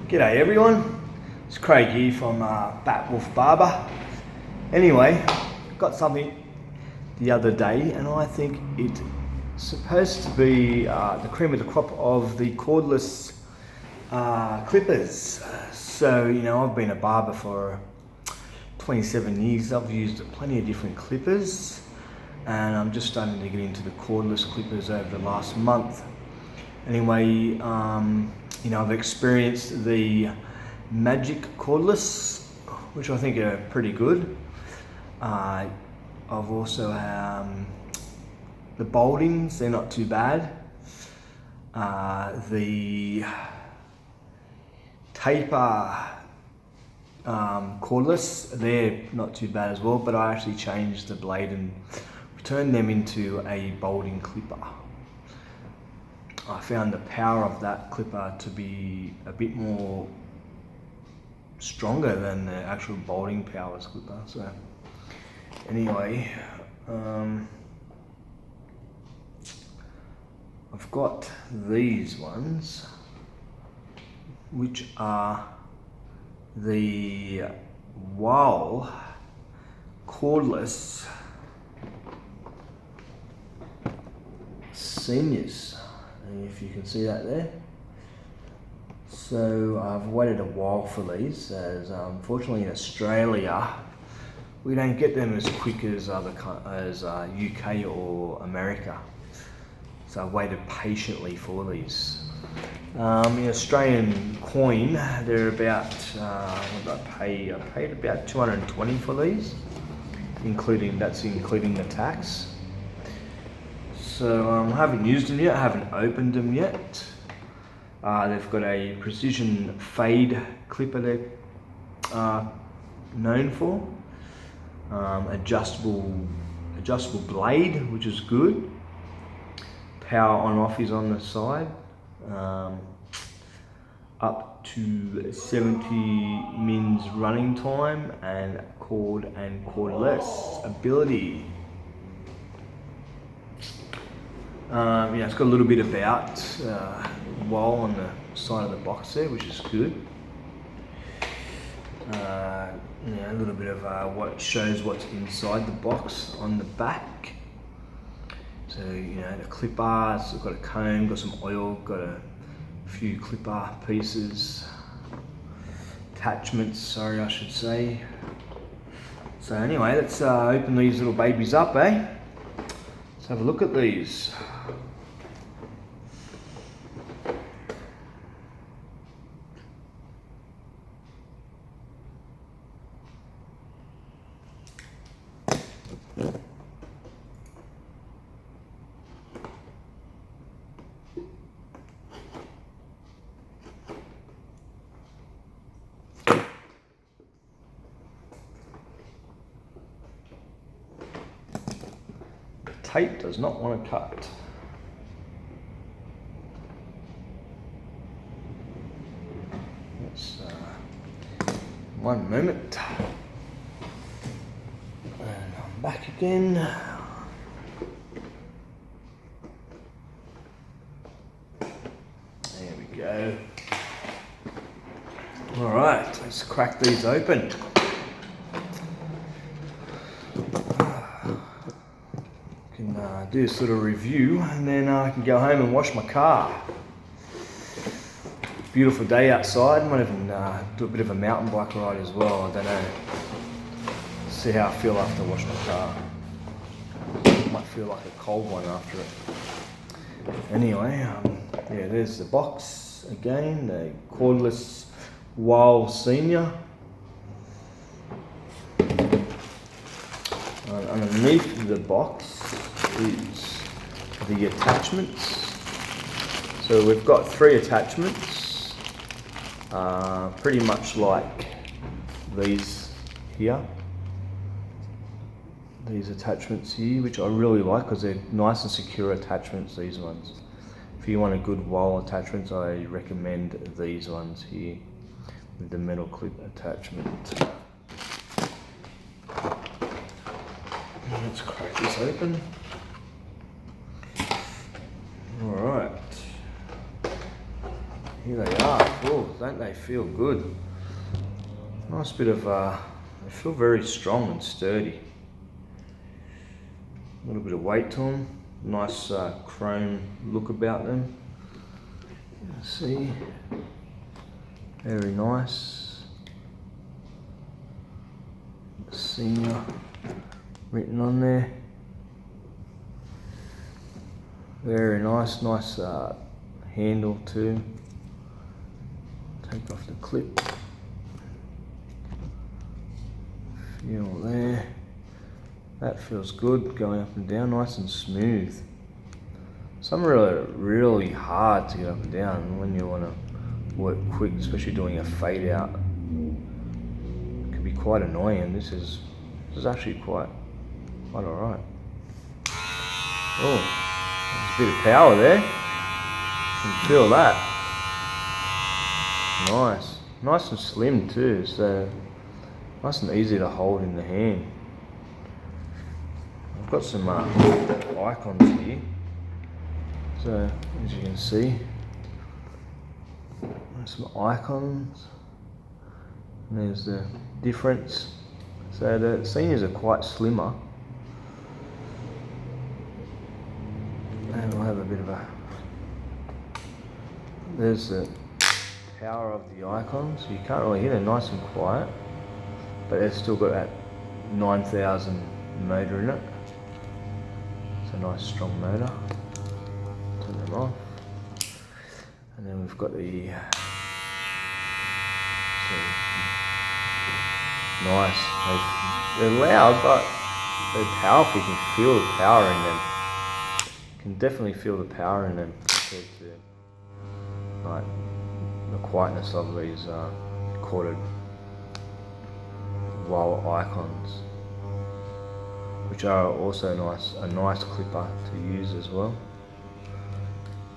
G'day everyone, it's Craig here from Batwolf Barber. Anyway, got something the other day and I think it's supposed to be the cream of the crop of the cordless clippers. So, you know, I've been a barber for 27 years, I've used plenty of different clippers and I'm just starting to get into the cordless clippers over the last month. Anyway, you know, I've experienced the Magic cordless, which I think are pretty good. I've also the Boldings, they're not too bad. The Tapered cordless, they're not too bad as well, but I actually changed the blade and turned them into a Bolding clipper. I found the power of that clipper to be a bit more stronger than the actual Bolding Powers clipper. So anyway, I've got these ones, which are the Wahl Cordless Seniors. If you can see that there. So I've waited a while for these, as unfortunately in Australia we don't get them as quick as UK or America. So I've waited patiently for these. In Australian coin, they're about what did I pay? I paid about 220 for these, including the tax. So I haven't used them yet, I haven't opened them yet. They've got a precision fade clipper they're known for. Adjustable blade, which is good. Power on off is on the side. Up to 70 mins running time and cord and cordless ability. Yeah, it's got a little bit about Wahl on the side of the box there, which is good. Yeah, a little bit of what shows what's inside the box on the back. So, you know, the clipper, it's got a comb, got some oil, got a few clipper pieces, attachments, sorry I should say. So anyway, let's open these little babies up, eh? Let's have a look at these. Tape does not want to cut. Let's, one moment. And I'm back again. There we go. All right, let's crack these open. Do a sort of review and then I can go home and wash my car. Beautiful day outside. Might even do a bit of a mountain bike ride as well. I don't know. See how I feel after I wash my car. Might feel like a cold one after it. Anyway, yeah, there's the box again. The cordless Wahl Senior. Underneath the box is the attachments. So we've got 3 attachments, pretty much like these here. These attachments here, which I really like because they're nice and secure attachments, these ones. If you want a good Wahl attachments, I recommend these ones here with the metal clip attachment. Let's crack this open. Alright. Here they are. Oh, don't they feel good? Nice bit of, they feel very strong and sturdy. A little bit of weight to them. Nice chrome look about them. See, very nice. Senior written on there. Very nice, nice handle too. Take off the clip. Feel there. That feels good, going up and down, nice and smooth. Some are really hard to get up and down when you want to work quick, especially doing a fade out. It can be quite annoying. This is actually quite alright. Oh. There's a bit of power there. You can feel that. Nice. Nice and slim too, so nice and easy to hold in the hand. I've got some icons here. So, as you can see, there's some icons. And there's the difference. So the seniors are quite slimmer. And we'll have a bit of a, there's the power of the icons. You can't really hear them, nice and quiet, but they've still got that 9,000 motor in it. It's a nice strong motor. Turn them off. And then we've got the, nice, they're loud but they're powerful. You can feel the power in them. Can definitely feel the power in them compared to like the quietness of these corded Wahl icons, which are also a nice clipper to use as well.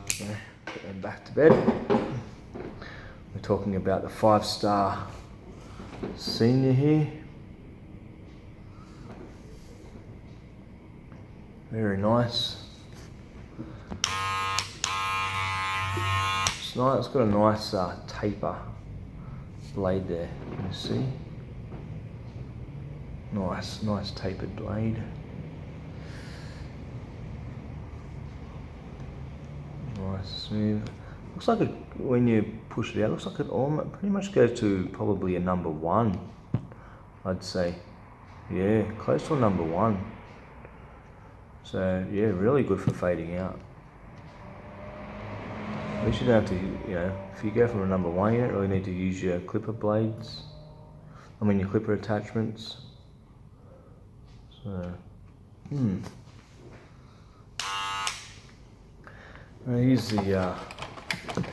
Okay, put them back to bed. We're talking about the 5-star Senior here. Very nice. It's got a nice taper blade there, can you see? Nice tapered blade. Nice, smooth. Looks like when you push it out, looks like it almost pretty much goes to probably a number 1, I'd say. Yeah, close to a number 1. So yeah, really good for fading out. At least you don't have to, if you go from a number 1, you don't really need to use your clipper blades. Your clipper attachments. So, here's the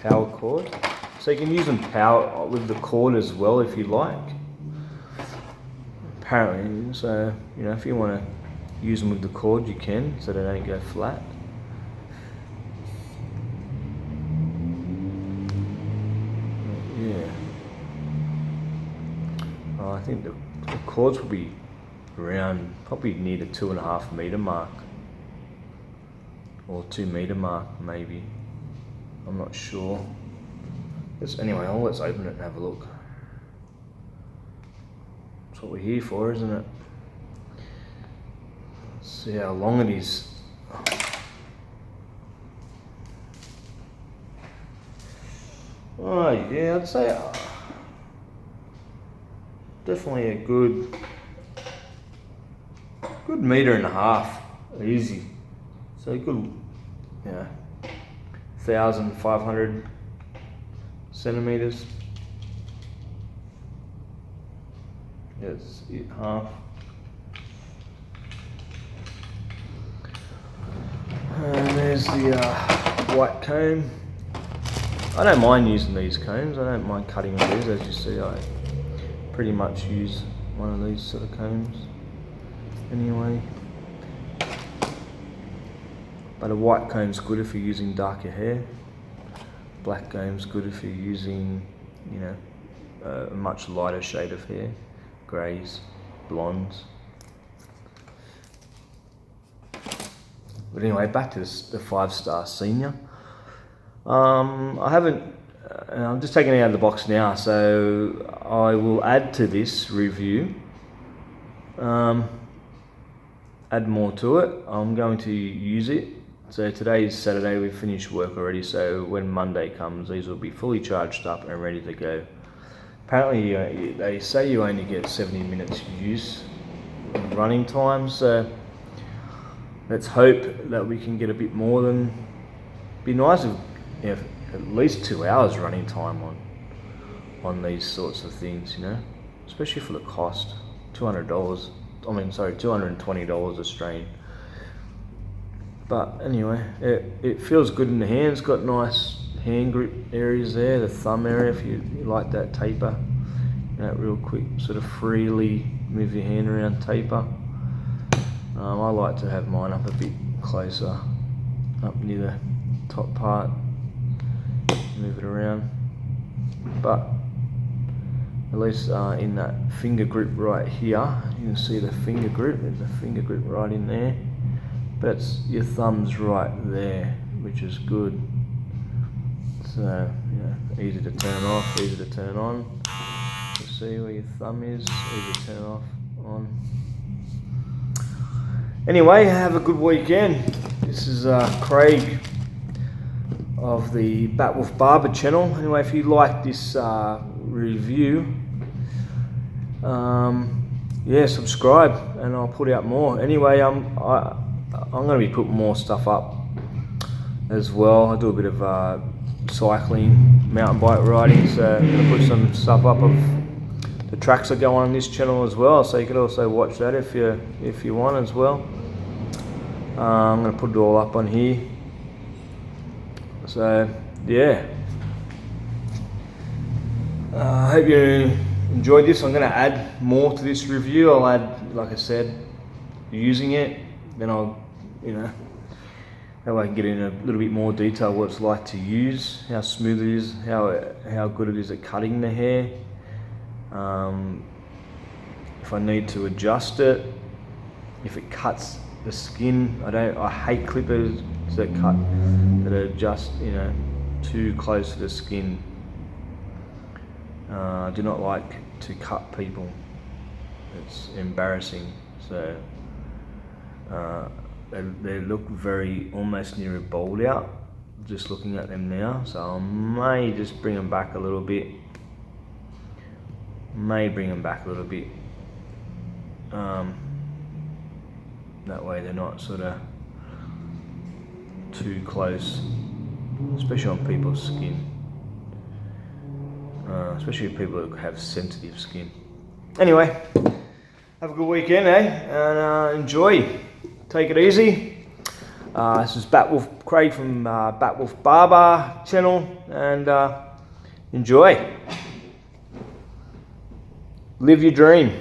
power cord. So you can use them power with the cord as well if you like. Apparently, so if you want to use them with the cord, you can, so they don't go flat. I think the cords will be around, probably near the 2.5 meter mark, or 2 meter mark maybe. I'm not sure. Anyway, let's open it and have a look. That's what we're here for, isn't it? Let's see how long it is. Oh yeah, I'd say definitely a good 1.5 meters, easy. So good, 1,500 centimeters. Yes, half. And there's the white comb. I don't mind using these combs. I don't mind cutting on these. As you see, I pretty much use one of these sort of combs anyway. But a white comb's good if you're using darker hair. Black comb's good if you're using, a much lighter shade of hair. Greys, blondes. But anyway, back to the 5-star Senior. I haven't and I'm just taking it out of the box now, so I will add to this review, add more to it. I'm going to use it. So today is Saturday, we've finished work already, so when Monday comes, these will be fully charged up and ready to go. Apparently they say you only get 70 minutes use running time, so let's hope that we can get a bit more than, be nice if at least 2 hours running time on these sorts of things, you know, especially for the cost. $200, $220 Australian. But anyway, it feels good in the hands, got nice hand grip areas there, the thumb area if you like that taper, that real quick sort of freely move your hand around taper. I like to have mine up a bit closer, up near the top part, move it around, but at least in that finger grip right here, you can see the finger grip, there's a finger grip right in there, but your thumb's right there, which is good. So yeah, easy to turn off, easy to turn on. You see where your thumb is, easy to turn off, on. Anyway, have a good weekend. This is Craig of the Batwolf Barber channel. Anyway, if you like this review, yeah, subscribe and I'll put out more. Anyway, I'm going to be putting more stuff up as well. I do a bit of cycling, mountain bike riding, so I'm going to put some stuff up of the tracks that go on this channel as well, so you can also watch that if you want as well. I'm going to put it all up on here. So yeah, I hope you enjoyed this. I'm going to add more to this review. I'll add, like I said, using it, then I'll, you know, that way I can get in a little bit more detail what it's like to use, how smooth it is, how good it is at cutting the hair, if I need to adjust it, if it cuts the skin. I hate clippers that are just, you know, too close to the skin. I do not like to cut people. It's embarrassing. So they look very, almost near a bald out, just looking at them now. So I may just bring them back a little bit. That way they're not sort of too close, especially on people's skin. Especially people who have sensitive skin. Anyway, have a good weekend, and enjoy. Take it easy. This is Craig from Batwolf Barber channel, and enjoy. Live your dream.